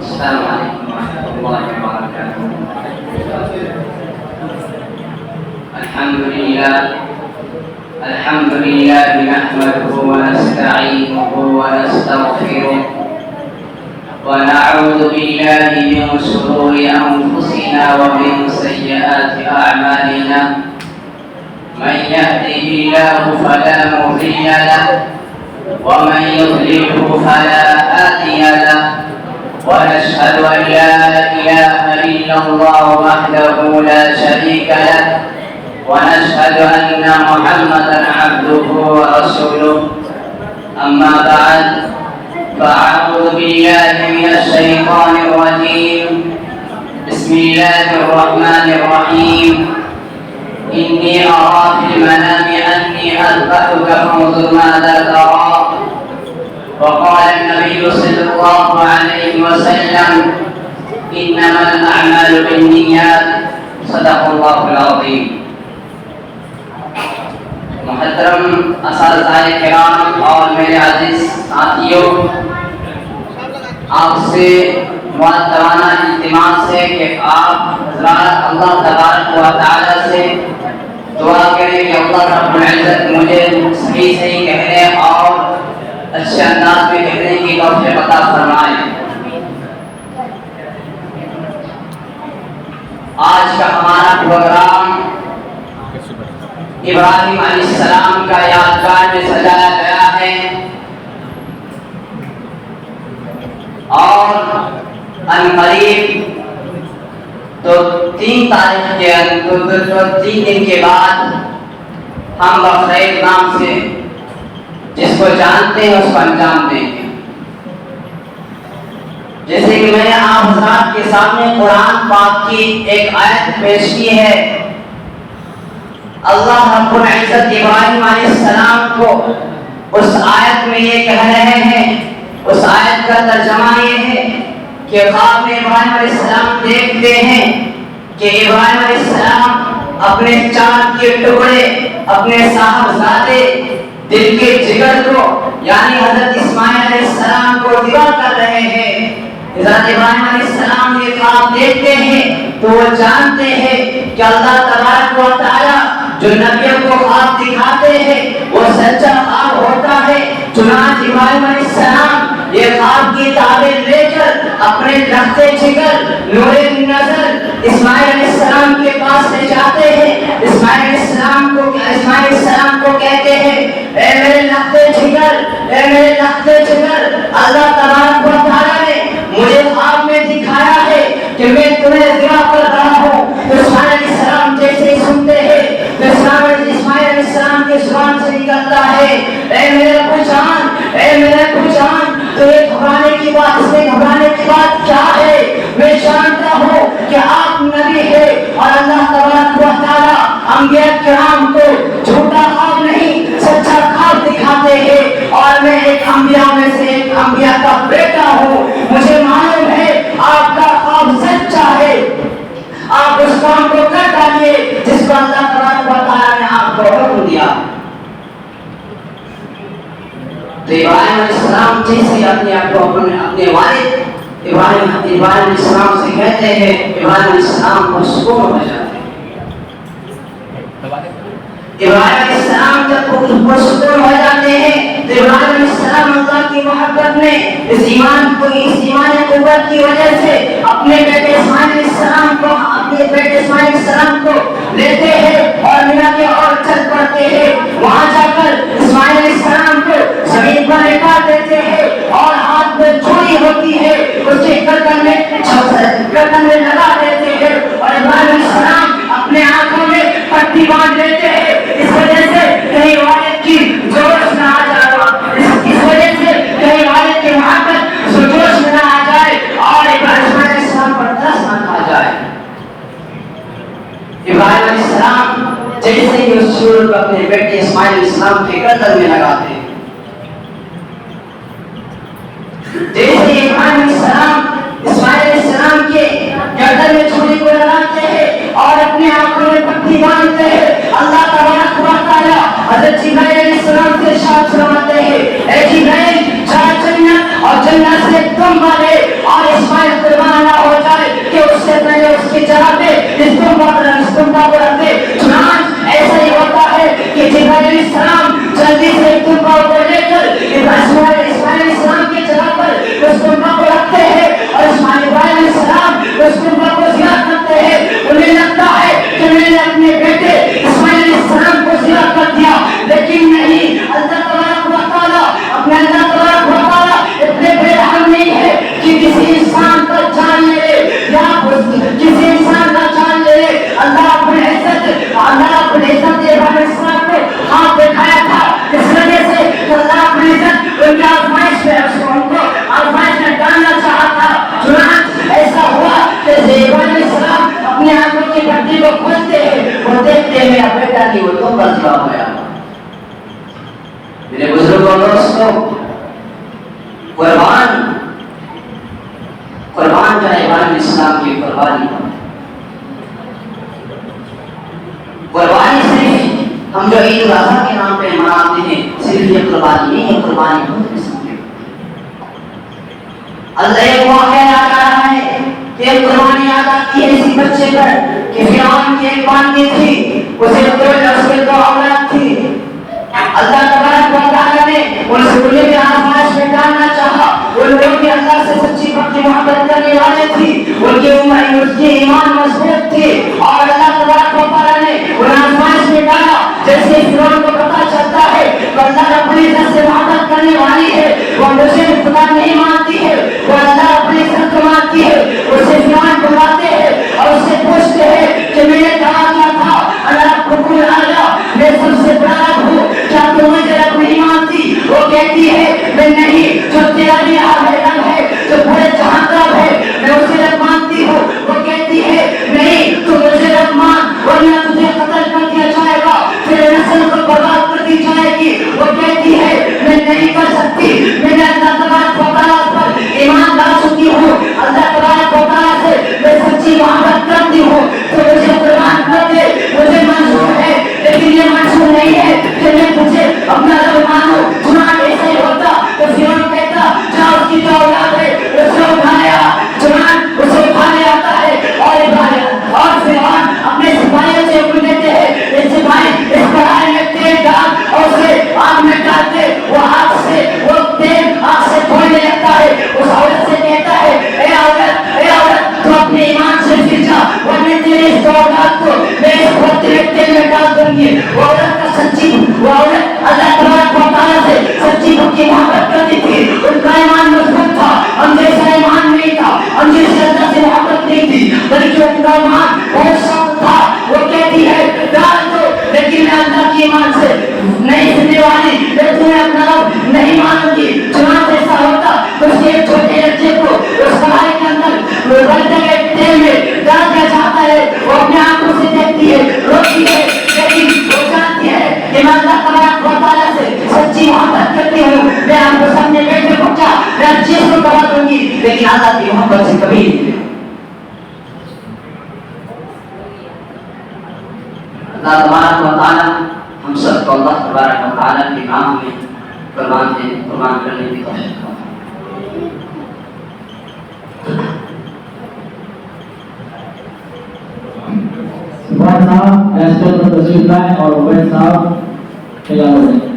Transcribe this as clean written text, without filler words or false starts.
السلام عليكم ورحمة الله وبركاته. الحمد لله نحمده ونستعينه ونستغفره ونعوذ بالله من شرور أنفسنا ومن سيئات أعمالنا. من يهده الله فلا مضل له ومن يضلله فلا هادي له. ونشهد أن لا إله إلا الله وحده لا شريك له ونشهد أن محمدا عبده ورسوله. أما بعد فأعوذ بالله من الشيطان الرجيم. بسم الله الرحمن الرحيم. إني أرى في المنام أني أذبحك فانظر ماذا ترى. وقال النبي صلى الله عليه وسلم إنما الأعمال بالنيات. صدق الله العظيم. محترم اساتذہ کرام اور میرے عزیز ساتھیوں، آپ سے معطرانہ التماس ہے کہ آپ حضرات اللہ تبارک و تعالی سے دعا کریں کہ اللہ رب العزت مجھے صحیح صحیح کہنے اور اچھے انداز میں کہنے کی توفیق عطا فرمائے. آج کا ہمارا پروگرام ابراہیم علیہ السلام کا یادگار میں سجایا گیا ہے اور عنقریب تو 3 تاریخ کے 3 دن کے بعد ہم بقرعید نام سے جس کو جانتے ہیں اس کو انجام دیں گے. جیسے کہ میں نے آپ حضرات کے سامنے قرآن پاک کی ایک آیت پیش کی ہے. اللہ رب العزت ابراہیم علیہ السلام کو اس آیت میں یہ کہہ رہے ہیں، اس آیت کا ترجمہ یہ ہے کہ خواب میں ابراہیم علیہ السلام دیکھتے ہیں کہ ابراہیم علیہ السلام اپنے چاند کے ٹکڑے، اپنے صاحبزادے دل کے جگر کو یعنی حضرت اسماعیل علیہ السلام کو ذبح کر رہے ہیں. حضرت ابراہیم علیہ السلام یہ خواب دیکھتے ہیں تو وہ جانتے ہیں کہ اللہ تبارک و تعالی جو نبیوں کو خواب دکھاتے ہیں وہ سچا خواب ہوتا ہے. چنانچہ ابراہیم علیہ السلام یہ خواب کی تعبیر لے کر اپنے رختے جگر نور نظر اسماعیل علیہ السلام کے پاس لے جاتے ہیں. اسماعیل علیہ السلام کو کہتے ہیں اے میرے رختے جگر، اے میرے رختے جگر، اللہ تبارک و تعالی نے مجھے خواب میں دکھایا ہے کہ میں تمہیں ذبح کر رہا ہوں. تو اسماعیل علیہ السلام جیسے ہی سنتے ہیں تو اسماعیل علیہ السلام کے زبان سے نکلتا ہے اے میرے ابو جان، اے میرے ابو جان. تو یہ گھبرانے کی بات، اس میں گھبرانے کی بات کیا ہے؟ میں جانتا ہوں کہ آپ نبی ہے اور اللہ تبارک و تعالی انبیاء کرام کو جھوٹا خواب نہیں سچا خواب دکھاتے ہیں اور میں ایک انبیاء میں سے ایک انبیاء کا بیٹا ہوں. مجھے معلوم ہے آپ کا خواب سچا ہے. آپ اس کام کو کر ڈالیے جس کو اللہ تبارک و تعالی نے آپ کو حکم دیا. تو ابراہیم علیہ السلام جیسے اپنے آپ کو اپنے والد ابراہیم علیہ السلام سے کہتے ہیں، ابراہیم علیہ السلام کو سکون ہو جاتے ہیں. ابراہیم علیہ السلام جب پرسکون ہو جاتے ہیں تو ابراہیم علیہ السلام اللہ کی محبت میں اس ایمان قوت کی وجہ سے اپنے بیٹے اسماعیل علیہ السلام کو لیتے ہیں اور مینا کے اور چل پڑتے ہیں. وہاں جا کر اسماعیل علیہ السلام کو زمین پر لٹا دیتے ہیں اور ہاتھ میں چھری ہوتی ہے اس کے گردن میں لگا دیتے ہیں اور ابراہیم علیہ السلام اپنے آنکھوں میں پٹی باندھ دیتے ہیں. اس وجہ سے کہیں والد کی جوش نہ آ جائے، اس وجہ سے کہیں والد کی محبت جوش میں نہ آ جائے اور ابراہیم علیہ السلام پر ترس نہ کھا جائے. ابراہیم علیہ السلام جیسے ہی اس چھری کو اپنے بیٹے اسماعیل علیہ السلام کے گردن میں لگاتے ہیں، جیسے ہی ابراہیم علیہ السلام اسماعیل علیہ السلام کے گردن میں چھری کو لگاتے ہیں اور اپنے آنکھوں میں پٹی باندھتے ہیں، اللہ تبارک و تعالی حضرت جبرائیل علیہ جو عید الاضحیٰ کے نام پہ مناتے ہیں صرف یہ قربانی نہیں ہے، قربانی بہت قسم کی۔ اللہ ایک واقعہ یاد آ رہا ہے کہ ایک قربانی یاد آتی ہے اسی بچے پر کہ فرعون کی ایک باندھی تھی، اسے دو اولاد تھی۔ اللہ تبارک و تعالیٰ نے ان سورے میں آزمائش میں ڈالنا چاہا۔ ان لوگ بھی اللہ سے سچی پکی محبت کرنے والے تھے، ان کے ایمان مضبوط تھے، اور اللہ تبارک و تعالیٰ نے ان آزمائش میں ڈالا۔ جیسے فرعون کو پتہ چلتا ہے کہ اللہ اپنی عزت سے محبت کرنے والی ہے، وہ مجھے خدا نہیں مانتی ہے، وہ اللہ اپنی عزت کو مانتی ہے، اسے فرعون بلاتے ہیں اور اسے پوچھتے ہیں کہ میں نے کہا کیا تھا، اللہ قبول آیا، میں سب سے بڑا ہوں، کیا تم مجھے رب نہیں مانتی؟ وہ کہتی ہے میں نہیں، جو تیرا بھی رب ہے، جو پورے جہاں کا رب ہے، میں اسے رب مانتی ہوں۔ وہ کہتی ہے نہیں، تو مجھے رب مان ورنہ تجھے قتل کر دیا جائے گا، تیرے نسل کو برباد کر دی جائے گی۔ وہ کہتی ہے میں نہیں کر سکتی، میں نے اللہ تبارک و تعالیٰ پر ایمان لا چکی ہوں، اللہ تبارک و تعالیٰ سے میں سچی محبت کرتی ہوں، تو مجھے قربان کر دے، مجھے منظور ہے، لیکن یہ منظور نہیں ہے کہ میں تجھے اپنا رب مانوں۔ چنانچہ ایسا ہی ہوتا تو فرعون کہتا جا اس کی جو اولاد ہے اسے اٹھا لے آ، چنانچہ اسے اٹھا لے آتا ہے اور فرعون اپنے سپاہیوں سے حکم دیتے ہیں اے سپاہی اس کڑھائی میں تیل ڈال اور اسے آگ میں ڈال دے۔ وہ آگ سے وہ تیل آگ سے کھولنے لگتا ہے، اس عورت سے کہتا ہے اے عورت تو اپنے ایمان سے پھر جا ورنہ تیرے اس اولاد کو میں اس کو تیرے تیل میں ڈال دوں گی۔ وہ عورت اللہ تبارک و تعالیٰ سے سچی پکی محبت کرتی تھی، ان کا ایمان مضبوط تھا، ہم جیسا ایمان نہیں تھا، ہم جیسے اللہ سے محبت نہیں تھی، بلکہ ان کا ایمان بہت سخت تھا۔ وہ کہتی ہے ڈال دو، لیکن میں اللہ کے ایمان سے نہیں سننے والی، میں تمہیں اپنا رب نہیں مانوں گی۔ چنانچہ ایسا ہوتا تو اس ایک چھوٹے بچے کو اس کڑھائی کے اندر بلتے ہوئے تیل میں ڈال دیا جاتا ہے، وہ اپنے آنکھوں سے دیکھتی ہے، روتی ہے، لیکن وہ جانتی ہے کہ میں اللہ تبارک و تعالیٰ سے سچی محبت کرتی ہوں، میں آپ کو سامنے بیٹھے پہنچا میں ہر چیز کو کرا دوں گی، لیکن اللہ کی محبت سے کبھی نہیں۔ اللہ تبارک و تعالیٰ ہم سب کو اللہ تبارک و تعالیٰ کے نام میں قربان کرنے کی توفیق دے۔ صاحب ایسے تشریف لائیں اور عبید صاحب تیار ہو جائیں۔